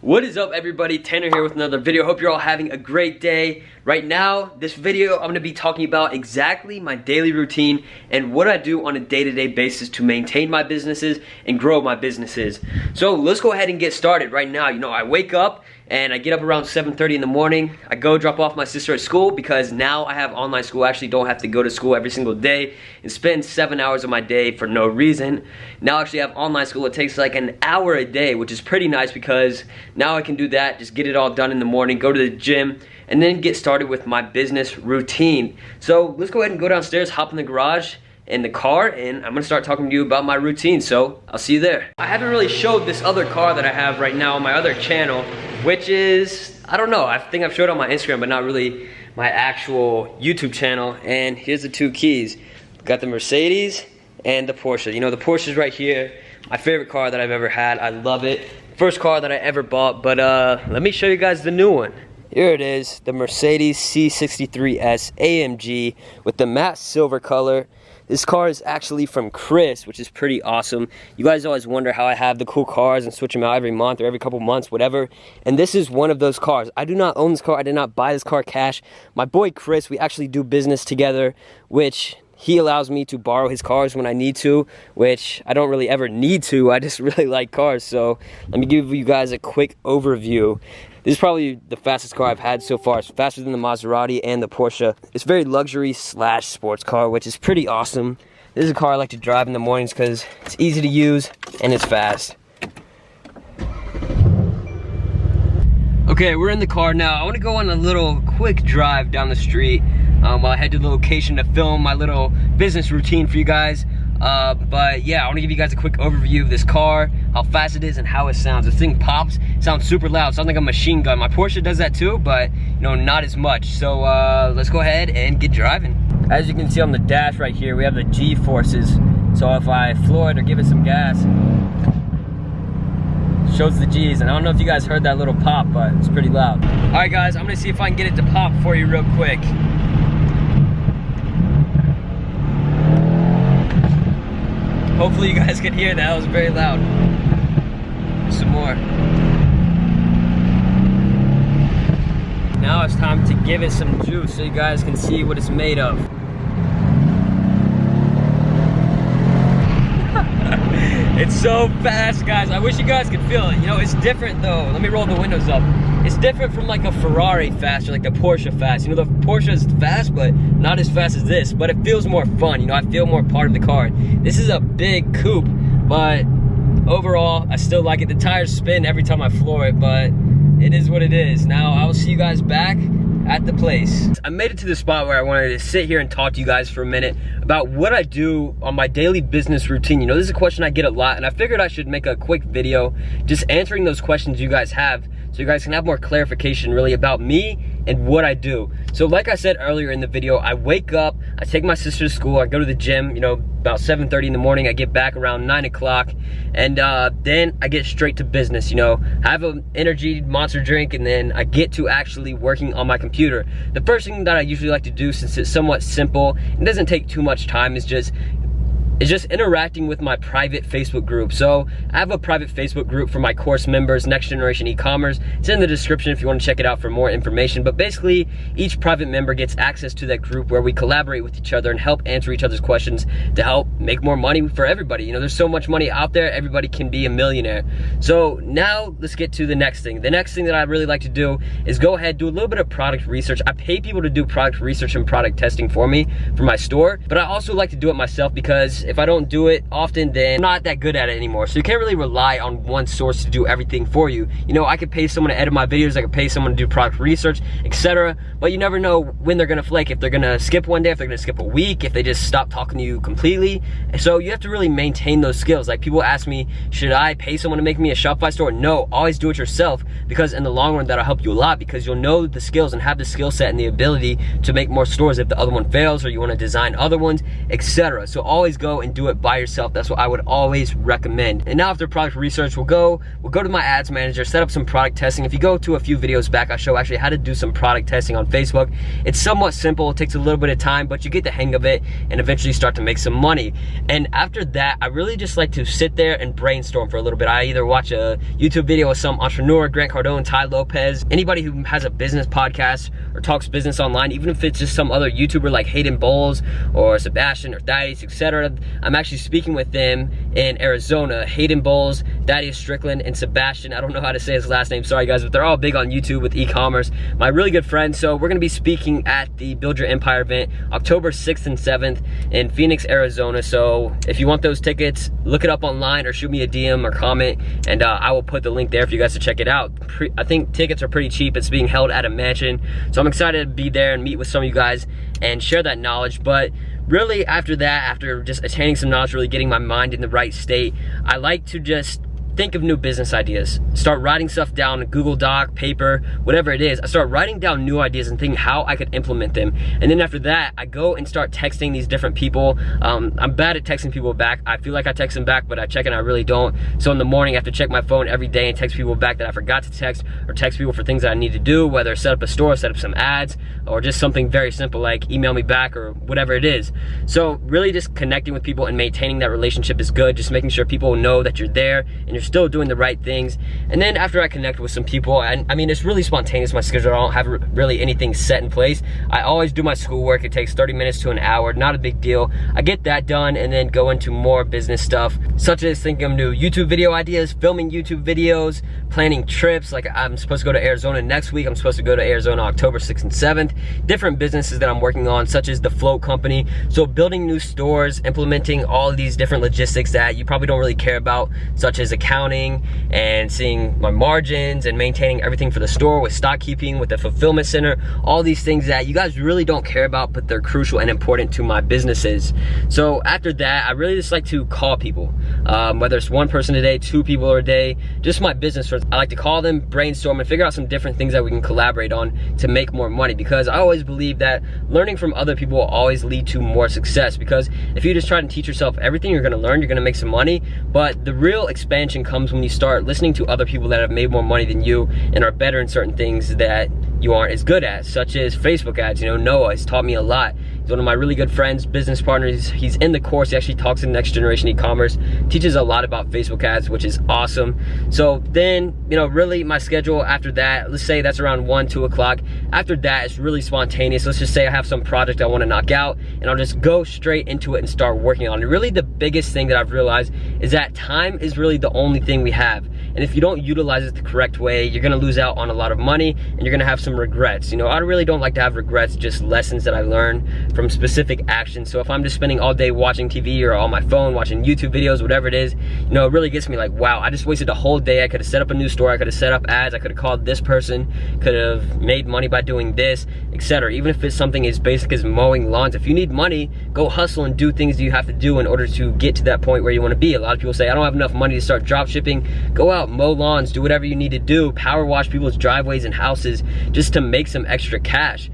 What is up, everybody? Tanner here with another video. Hope you're all having a great day. Right now, this video, I'm going to be talking about exactly my daily routine and what I do on a day-to-day basis to maintain my businesses and grow my businesses. So let's go ahead and get started right now. You know, I wake up and I get up around 7:30 in the morning. I go drop off my sister at school because now I have online school. I actually don't have to go to school every single day and spend 7 hours of my day for no reason. Now I actually have online school. It takes like an hour a day, which is pretty nice because now I can do that, just get it all done in the morning, go to the gym, and then get started with my business routine. So let's go ahead and go downstairs, hop in the garage, in the car, and I'm gonna start talking to you about my routine, so I'll see you there. I haven't really showed this other car that I have right now on my other channel, which is, I don't know, I think I've showed it on my Instagram, but not really my actual YouTube channel. And here's the two keys. Got the Mercedes and the Porsche. You know, the Porsche is right here. My favorite car that I've ever had. I love it. First car that I ever bought, but let me show you guys the new one. Here it is, the Mercedes C63S AMG with the matte silver color. This car is actually from Chris, which is pretty awesome. You guys always wonder how I have the cool cars and switch them out every month or every couple months, whatever. And this is one of those cars. I do not own this car. I did not buy this car cash. My boy Chris, we actually do business together, which he allows me to borrow his cars when I need to, which I don't really ever need to. I just really like cars. So let me give you guys a quick overview. This is probably the fastest car I've had so far. It's faster than the Maserati and the Porsche. It's very luxury / sports car, which is pretty awesome. This is a car I like to drive in the mornings because it's easy to use and it's fast. Okay, we're in the car now. I want to go on a little quick drive down the street while I head to the location to film my little business routine for you guys. But yeah, I want to give you guys a quick overview of this car, how fast it is and how it sounds. This thing pops, sounds super loud, sounds like a machine gun. My Porsche does that too, but you know, not as much. So let's go ahead and get driving. As you can see on the dash right here, we have the G forces. So if I floor it or give it some gas, it shows the G's. And I don't know if you guys heard that little pop, but it's pretty loud. All right guys, I'm gonna see if I can get it to pop for you real quick. Hopefully you guys can hear that. It was very loud. Some more. Now it's time to give it some juice so you guys can see what it's made of. It's so fast, guys. I wish you guys could feel it. You know, it's different though. Let me roll the windows up. It's different from like a Ferrari fast or like a Porsche fast. You know, the Porsche is fast, but not as fast as this. But it feels more fun. You know, I feel more part of the car. This is a big coupe, but overall, I still like it. The tires spin every time I floor it, but it is what it is. Now, I will see you guys back at the place. I made it to the spot where I wanted to sit here and talk to you guys for a minute about what I do on my daily business routine. You know, this is a question I get a lot, and I figured I should make a quick video just answering those questions you guys have so you guys can have more clarification really about me and what I do. So like I said earlier in the video, I wake up, I take my sister to school, I go to the gym, you know, about 7:30 in the morning. I get back around 9 o'clock, and then I get straight to business. You know, I have an energy monster drink, and then I get to actually working on my computer. The first thing that I usually like to do, since it's somewhat simple, it doesn't take too much time, is just interacting with my private Facebook group. So I have a private Facebook group for my course members, Next Generation E-Commerce. It's in the description if you want to check it out for more information. But basically, each private member gets access to that group where we collaborate with each other and help answer each other's questions to help make more money for everybody. You know, there's so much money out there, everybody can be a millionaire. So now let's get to the next thing. The next thing that I really like to do is go ahead, do a little bit of product research. I pay people to do product research and product testing for me for my store, but I also like to do it myself because if I don't do it often, then I'm not that good at it anymore. So you can't really rely on one source to do everything for you. You know, I could pay someone to edit my videos, I could pay someone to do product research, etc. But you never know when they're gonna flake, if they're gonna skip one day, if they're gonna skip a week, if they just stop talking to you completely. So you have to really maintain those skills. Like, people ask me, should I pay someone to make me a Shopify store? No, always do it yourself, because in the long run, that'll help you a lot, because you'll know the skills and have the skill set and the ability to make more stores if the other one fails or you wanna design other ones, etc. So always go go and do it by yourself. That's what I would always recommend. And now after product research, we'll go to my ads manager, set up some product testing. If you go to a few videos back, I show actually how to do some product testing on Facebook. It's somewhat simple, it takes a little bit of time, but you get the hang of it and eventually start to make some money. And after that, I really just like to sit there and brainstorm for a little bit. I either watch a YouTube video with some entrepreneur, Grant Cardone, Ty Lopez, anybody who has a business podcast or talks business online, even if it's just some other YouTuber like Hayden Bowles or Sebastian or Thaddeus, etc. I'm actually speaking with them in Arizona. Hayden Bowles, Thaddeus Strickland, and Sebastian. I don't know how to say his last name, sorry guys, but they're all big on YouTube with e-commerce. My really good friends. So we're gonna be speaking at the Build Your Empire event October 6th and 7th in Phoenix, Arizona. So if you want those tickets, look it up online or shoot me a DM or comment, and I will put the link there for you guys to check it out. I think tickets are pretty cheap. It's being held at a mansion. So I'm excited to be there and meet with some of you guys and share that knowledge. But really after that, after just attaining some knowledge, really getting my mind in the right state, I like to just think of new business ideas. Start writing stuff down, Google Doc, paper, whatever it is. I start writing down new ideas and thinking how I could implement them. And then after that, I go and start texting these different people. I'm bad at texting people back. I feel like I text them back, but I check and I really don't. So in the morning, I have to check my phone every day and text people back that I forgot to text, or text people for things that I need to do, whether set up a store, set up some ads, or just something very simple like email me back or whatever it is. So really just connecting with people and maintaining that relationship is good. Just making sure people know that you're there and you're still doing the right things. And then after I connect with some people, and I mean, it's really spontaneous, my schedule. I don't have really anything set in place. I always do my schoolwork. It takes 30 minutes to an hour, not a big deal. I get that done and then go into more business stuff, such as thinking of new YouTube video ideas, filming YouTube videos, planning trips. Like I'm supposed to go to Arizona next week. I'm supposed to go to Arizona October 6th and 7th. Different businesses that I'm working on, such as the Float Company. So building new stores, implementing all of these different logistics that you probably don't really care about, such as accounting and seeing my margins and maintaining everything for the store, with stock keeping, with the fulfillment center, all these things that you guys really don't care about, but they're crucial and important to my businesses. So after that, I really just like to call people, whether it's one person a day, two people a day, just my business friends. I like to call them, brainstorm, and figure out some different things that we can collaborate on to make more money, because I always believe that learning from other people will always lead to more success. Because if you just try to teach yourself everything you're gonna learn, you're gonna make some money, but the real expansion comes when you start listening to other people that have made more money than you and are better in certain things that you aren't as good at, such as Facebook ads. You know, Noah has taught me a lot. He's one of my really good friends, business partners. He's in the course. He actually talks in Next Generation E-commerce, teaches a lot about Facebook ads, which is awesome. So then, you know, really my schedule after that, let's say that's around 1, 2 o'clock. After that, it's really spontaneous. Let's just say I have some project I want to knock out, and I'll just go straight into it and start working on it. Really, the biggest thing that I've realized is that time is really the only thing we have. And if you don't utilize it the correct way, you're gonna lose out on a lot of money and you're gonna have some regrets. You know, I really don't like to have regrets, just lessons that I learn from specific actions. So if I'm just spending all day watching TV or on my phone, watching YouTube videos, whatever it is, you know, it really gets me like, wow, I just wasted a whole day. I could have set up a new store, I could have set up ads, I could have called this person, could have made money by doing this, etc. Even if it's something as basic as mowing lawns, if you need money, go hustle and do things that you have to do in order to get to that point where you wanna be. A lot of people say, I don't have enough money to start drop shipping. Go out, mow lawns, do whatever you need to do, power wash people's driveways and houses just to make some extra cash.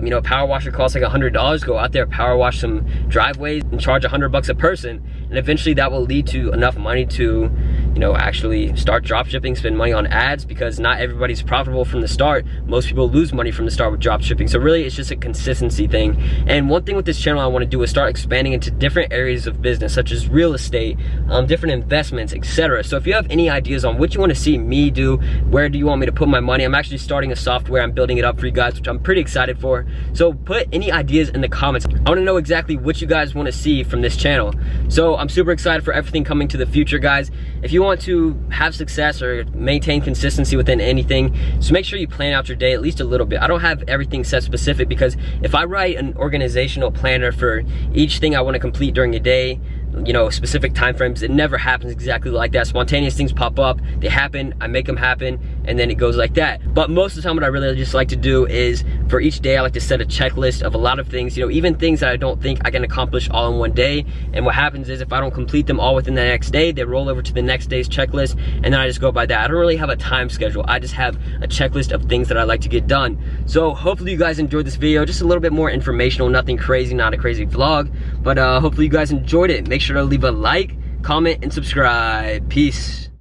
You know, a power washer costs like $100. Go out there, power wash some driveways and charge $100 a person, and eventually that will lead to enough money to, you know, actually start drop shipping, spend money on ads, because not everybody's profitable from the start. Most people lose money from the start with drop shipping. So really, it's just a consistency thing. And one thing with this channel I want to do is start expanding into different areas of business, such as real estate, different investments, etc. So if you have any ideas on what you want to see me do, where do you want me to put my money, I'm actually starting a software, I'm building it up for you guys, which I'm pretty excited for. So put any ideas in the comments. I want to know exactly what you guys want to see from this channel. So I'm super excited for everything coming to the future, guys. If you want to have success or maintain consistency within anything, just make sure you plan out your day at least a little bit. I don't have everything set specific, because if I write an organizational planner for each thing I want to complete during a day, you know, specific time frames, it never happens exactly like that. Spontaneous things pop up, they happen, I make them happen, and then it goes like that. But most of the time, what I really just like to do is, for each day, I like to set a checklist of a lot of things, you know, even things that I don't think I can accomplish all in one day. And what happens is, if I don't complete them all within the next day, they roll over to the next day's checklist, and then I just go by that. I don't really have a time schedule. I just have a checklist of things that I like to get done. So hopefully you guys enjoyed this video, just a little bit more informational, nothing crazy, not a crazy vlog, but hopefully you guys enjoyed it. Make sure sure to leave a like, comment, and subscribe. Peace.